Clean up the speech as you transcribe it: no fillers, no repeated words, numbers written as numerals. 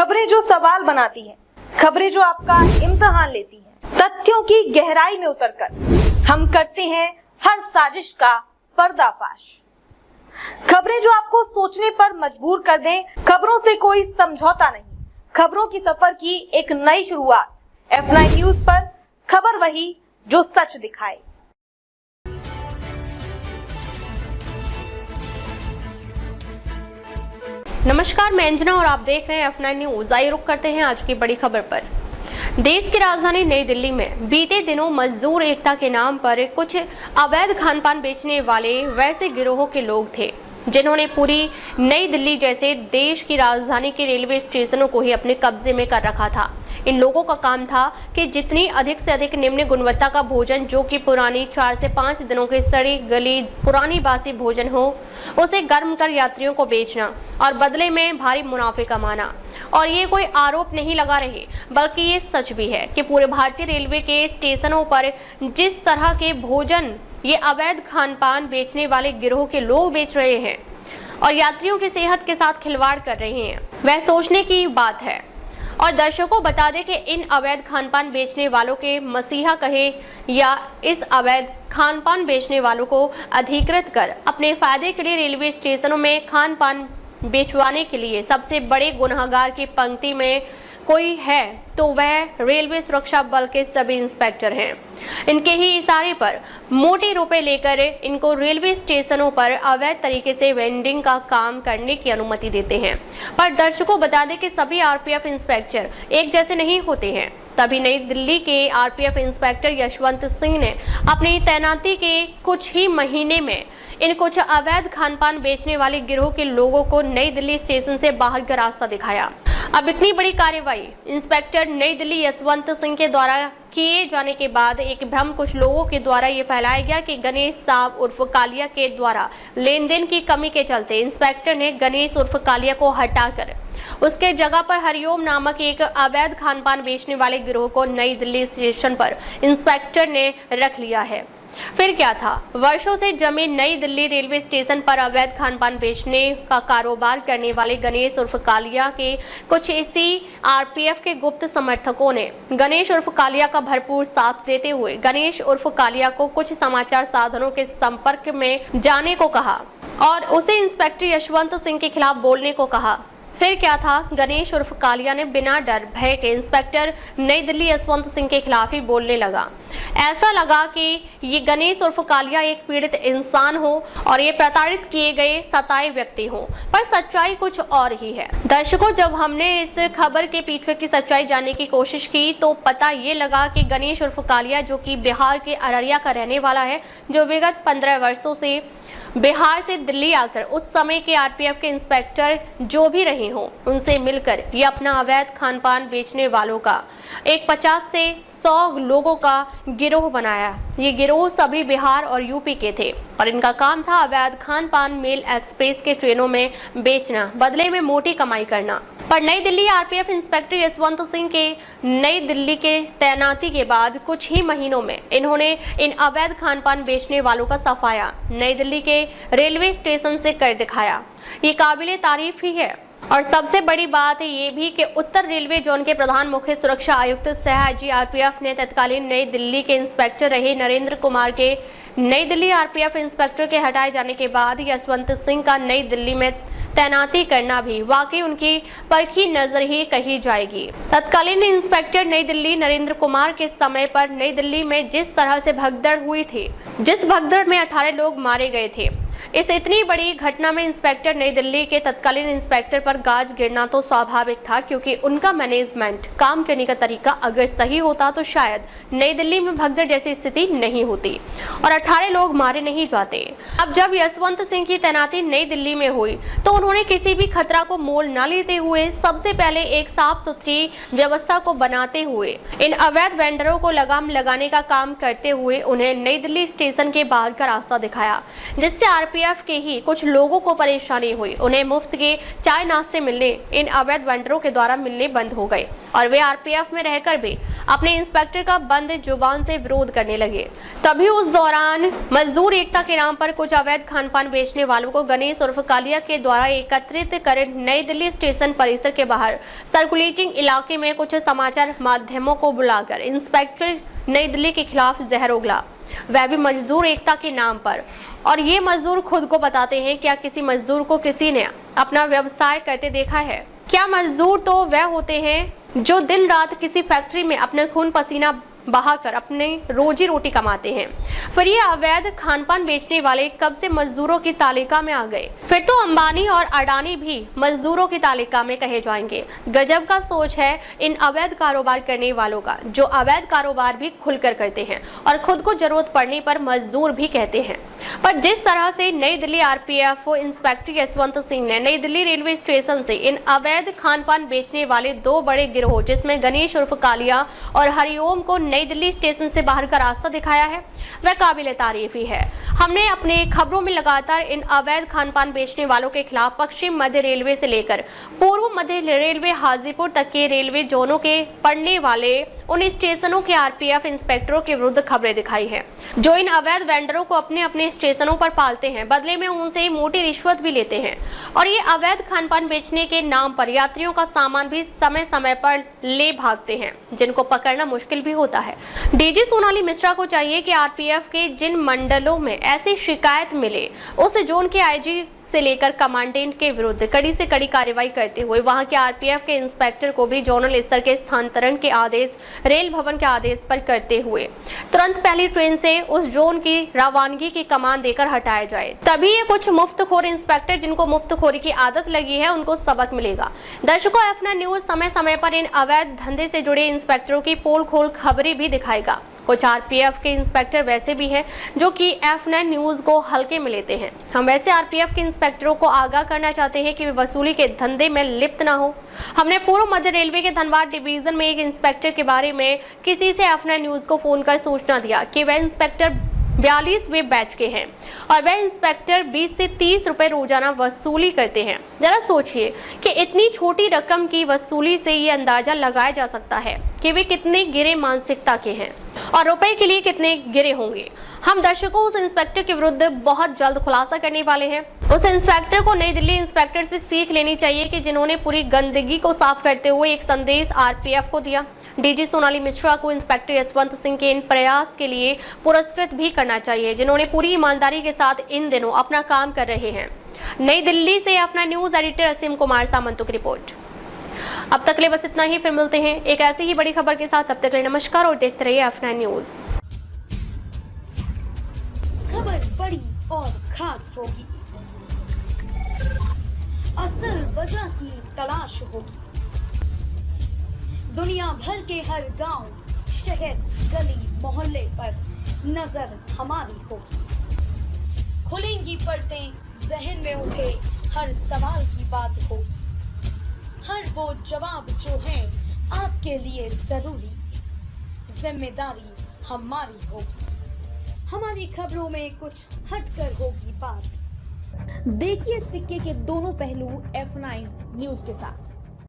खबरें जो सवाल बनाती हैं, खबरें जो आपका इम्तिहान लेती हैं, तथ्यों की गहराई में उतरकर हम करते हैं हर साजिश का पर्दाफाश। खबरें जो आपको सोचने पर मजबूर कर दें, खबरों से कोई समझौता नहीं, खबरों की सफर की एक नई शुरुआत। F9 न्यूज पर खबर वही जो सच दिखाए। नमस्कार, मैं अंजना और आप देख रहे हैं F9 न्यूज। आइए रुक करते हैं आज की बड़ी खबर पर। देश की राजधानी नई दिल्ली में बीते दिनों मजदूर एकता के नाम पर कुछ अवैध खानपान बेचने वाले वैसे गिरोहों के लोग थे जिन्होंने पूरी नई दिल्ली जैसे देश की राजधानी के रेलवे स्टेशनों को ही अपने कब्जे में कर रखा था। इन लोगों का काम था कि जितनी अधिक से अधिक निम्न गुणवत्ता का भोजन, जो कि पुरानी 4 से 5 दिनों की सड़ी गली पुरानी बासी भोजन हो, उसे गर्म कर यात्रियों को बेचना और बदले में भारी मुनाफे कमाना। और ये कोई आरोप नहीं लगा रहे, बल्कि ये सच भी है कि पूरे भारतीय रेलवे के स्टेशनों पर जिस तरह के भोजन ये अवैध खानपान बेचने वाले गिरोह के लोग बेच रहे हैं और यात्रियों की सेहत के साथ खिलवाड़ कर रहे हैं, वह सोचने की बात है। और दर्शकों बता दें कि इन अवैध खानपान बेचने वालों के मसीहा कहे या इस अवैध खानपान बेचने वालों को अधिकृत कर अपने फायदे के लिए रेलवे स्टेशनों में खानपान बेचवाने के लिए सबसे बड़े गुनहगार की पंक्ति में कोई है तो वह रेलवे सुरक्षा बल के सभी इंस्पेक्टर हैं। इनके ही इशारे पर मोटे रुपए लेकर इनको रेलवे स्टेशनों पर अवैध तरीके से वेंडिंग का काम करने की अनुमति देते हैं। पर दर्शकों बता दें कि सभी आरपीएफ इंस्पेक्टर एक जैसे नहीं होते हैं। तभी नई दिल्ली के आरपीएफ इंस्पेक्टर यशवंत सिंह ने अपनी तैनाती के कुछ ही महीने में इन कुछ अवैध खानपान बेचने वाले गिरोह के लोगों को नई दिल्ली स्टेशन से बाहर का रास्ता दिखाया। अब इतनी बड़ी कार्रवाई इंस्पेक्टर नई दिल्ली यशवंत सिंह के द्वारा किए जाने के बाद एक भ्रम कुछ लोगों के द्वारा ये फैलाया गया कि गणेश साहब उर्फ कालिया के द्वारा लेन देन की कमी के चलते इंस्पेक्टर ने गणेश उर्फ कालिया को हटाकर उसके जगह पर हरिओम नामक एक अवैध खानपान बेचने वाले गिरोह को नई दिल्ली स्टेशन पर इंस्पेक्टर ने रख लिया है। फिर क्या था? वर्षों से जमे नई दिल्ली रेलवे स्टेशन पर अवैध खानपान बेचने का कारोबार करने वाले गणेश उर्फ कालिया के कुछ इसी आरपीएफ के गुप्त समर्थकों ने गणेश उर्फ कालिया का भरपूर साथ देते हुए गणेश उर्फ कालिया को कुछ समाचार साधनों के संपर्क में जाने को कहा और उसे इंस्पेक्टर यशवंत सिंह के खिलाफ बोलने को कहा। फिर क्या था? गणेश उर्फ कालिया ने बिना डर भय के इंस्पेक्टर नई दिल्ली यशवंत सिंह के खिलाफ ही बोलने लगा। ऐसा लगा कि ये गणेश उर्फ कालिया एक पीड़ित इंसान हो और ये प्रताड़ित किए गए सताए व्यक्ति हो, पर सच्चाई कुछ और ही है। दर्शकों, जब हमने इस खबर के पीछे की सच्चाई जानने की कोशिश की तो पता ये लगा कि गणेश उर्फ कालिया, जो कि बिहार के अररिया का रहने वाला है, जो विगत 15 वर्षों से बिहार से दिल्ली आकर उस समय के आरपीएफ के इंस्पेक्टर जो भी रहे हों उनसे मिलकर ये अपना अवैध खानपान बेचने वालों का एक 50 से 100 लोगों का गिरोह बनाया। ये गिरोह सभी बिहार और यूपी के थे और इनका काम था अवैध खानपान मेल एक्सप्रेस के ट्रेनों में बेचना, बदले में मोटी कमाई करना। पर नई दिल्ली आरपीएफ इंस्पेक्टर यशवंत सिंह के नई दिल्ली के तैनाती के बाद कुछ ही महीनों में इन्होंने इन अवैध खानपान बेचने वालों का सफाया नई दिल्ली के रेलवे स्टेशन से कर दिखाया। ये काबिले तारीफ ही है। और सबसे बड़ी बात है ये भी कि उत्तर रेलवे जोन के प्रधान मुख्य सुरक्षा आयुक्त सह आईजी आरपीएफ ने तत्कालीन नई दिल्ली के इंस्पेक्टर रहे नरेंद्र कुमार के नई दिल्ली आरपीएफ इंस्पेक्टर के हटाए जाने के बाद यशवंत सिंह का नई दिल्ली में तैनाती करना भी वाकई उनकी परखी नजर ही कही जाएगी। तत्कालीन इंस्पेक्टर नई दिल्ली नरेंद्र कुमार के समय पर नई दिल्ली में जिस तरह से भगदड़ हुई थी, जिस भगदड़ में 18 लोग मारे गए थे, इस इतनी बड़ी घटना में इंस्पेक्टर नई दिल्ली के तत्कालीन इंस्पेक्टर पर गाज गिरना तो स्वाभाविक था, क्योंकि उनका मैनेजमेंट काम करने का तरीका अगर सही होता तो शायद नई दिल्ली में भगदड़ जैसी स्थिति नहीं होती और 18 लोग मारे नहीं जाते। अब जब यशवंत सिंह की तैनाती नई दिल्ली में हुई तो उन्होंने किसी भी खतरा को मोल न लेते हुए सबसे पहले एक साफ सुथरी व्यवस्था को बनाते हुए इन अवैध वेंडरों को लगाम लगाने का काम करते हुए उन्हें नई दिल्ली स्टेशन के बाहर का रास्ता दिखाया, जिससे आरपीएफ के ही कुछ लोगों को परेशानी हुई। उन्हें मुफ्त के चाय नाश्ते मिलने इन अवैध वेंडरों के द्वारा मिलने बंद हो गए और वे आरपीएफ में रहकर भी अपने इंस्पेक्टर का बंद जुबान से विरोध करने लगे। तभी उस दौरान मजदूर एकता के नाम पर कुछ अवैध खान पान बेचने वालों को गणेश उर्फ कालिया के द्वारा एकत्रित कर नई दिल्ली स्टेशन परिसर के बाहर सर्कुलेटिंग इलाके में कुछ समाचार माध्यमों को बुलाकर इंस्पेक्टर नई दिल्ली के खिलाफ जहर उगला, वह भी मजदूर एकता के नाम पर। और ये मजदूर खुद को बताते हैं, क्या किसी मजदूर को किसी ने अपना व्यवसाय करते देखा है? क्या मजदूर तो वह होते हैं जो दिन रात किसी फैक्ट्री में अपने खून पसीना बहाकर अपने रोजी रोटी कमाते हैं। फिर ये अवैध खानपान बेचने वाले कब से मजदूरों की तालिका में आ गए? फिर तो अंबानी और अडानी भी मजदूरों की तालिका में कहे जाएंगे। गजब का सोच है इन अवैध कारोबार करने वालों का, जो अवैध कारोबार भी खुलकर करते हैं और खुद को जरूरत पड़ने पर मजदूर भी कहते हैं। पर जिस तरह से नई दिल्ली आरपीएफ इंस्पेक्टर यशवंत सिंह ने नई दिल्ली रेलवे स्टेशन से इन अवैध खानपान बेचने वाले दो बड़े गिरोह जिसमें गणेश उर्फ कालिया और हरिओम को नई दिल्ली स्टेशन से बाहर का रास्ता दिखाया है, वह काबिले तारीफ ही है। हमने अपने खबरों में लगातार इन अवैध खानपान बेचने वालों के खिलाफ पश्चिम मध्य रेलवे से लेकर पूर्व मध्य रेलवे हाजीपुर तक के रेलवे जोनों के पड़ने वाले उन स्टेशनों के आरपीएफ इंस्पेक्टरों के विरुद्ध खबरें दिखाई है, जो इन अवैध वेंडरों को अपने अपने स्टेशनों पर पालते हैं, बदले में उनसे मोटी रिश्वत भी लेते हैं और ये अवैध खानपान बेचने के नाम पर यात्रियों का सामान भी समय समय पर ले भागते हैं, जिनको पकड़ना मुश्किल भी होता है। डीजी सोनाली मिश्रा को चाहिए कि आरपीएफ के जिन मंडलों में ऐसी शिकायत मिले, उस जोन के आईजी से लेकर कमांडेंट के विरुद्ध कड़ी से कड़ी कार्रवाई करते हुए वहां के आरपीएफ के इंस्पेक्टर को भी जोनल स्तर के स्थानांतरण के आदेश रेल भवन के आदेश पर करते हुए तुरंत पहली ट्रेन से उस जोन की रवानगी की कमान देकर हटाया जाए। तभी ये कुछ मुफ्तखोर इंस्पेक्टर जिनको मुफ्तखोरी की आदत लगी है उनको सबक मिलेगा। दर्शकों, F9 न्यूज समय समय पर इन अवैध धंधे से जुड़े इंस्पेक्टरों की पोल खोल खबरें भी दिखाएगा। कुछ आरपीएफ के इंस्पेक्टर वैसे भी हैं जो कि F9 न्यूज को हल्के में लेते हैं। हम वैसे आरपीएफ के इंस्पेक्टरों को आगाह करना चाहते हैं कि वे वसूली के धंधे में लिप्त ना हो। हमने पूर्व मध्य रेलवे के धनबाद डिवीजन में एक इंस्पेक्टर के बारे में किसी से F9 न्यूज को फोन कर सूचना दिया कि वह इंस्पेक्टर 42वें बैच के हैं और वह इंस्पेक्टर 20 से 30 रुपए रोजाना वसूली करते हैं। जरा सोचिए कि इतनी छोटी रकम की वसूली से ये अंदाजा लगाया जा सकता है कि वे कितने गिरे मानसिकता के हैं और रुपए के लिए कितने गिरे होंगे। हम दर्शकों उस इंस्पेक्टर के विरुद्ध बहुत जल्द खुलासा करने वाले हैं। उस इंस्पेक्टर को नई दिल्ली इंस्पेक्टर से सीख लेनी चाहिए कि जिन्होंने पूरी गंदगी को साफ करते हुए एक संदेश आरपीएफ को दिया। डीजी सोनाली मिश्रा को इंस्पेक्टर यशवंत सिंह के इन प्रयास के लिए पुरस्कृत भी करना चाहिए, जिन्होंने पूरी ईमानदारी के साथ इन दिनों अपना काम कर रहे हैं। नई दिल्ली से F9 न्यूज एडिटर असीम कुमार सामंत की रिपोर्ट। अब तक के लिए बस इतना ही, फिर मिलते हैं एक ऐसी ही बड़ी खबर के साथ। तब तक के लिए नमस्कार और देखते रहिए F9 न्यूज। खबर बड़ी और खास होगी, असल वजह की तलाश होगी, दुनिया भर के हर गांव, शहर, गली, मोहल्ले पर नजर हमारी होगी। खुलेंगी पर्दें, जहन में उठे हर सवाल की बात होगी, हर वो जवाब जो है आपके लिए जरूरी, जिम्मेदारी हमारी होगी। हमारी खबरों में कुछ हटकर होगी बात। देखिए सिक्के के दोनों पहलू F9 न्यूज के साथ।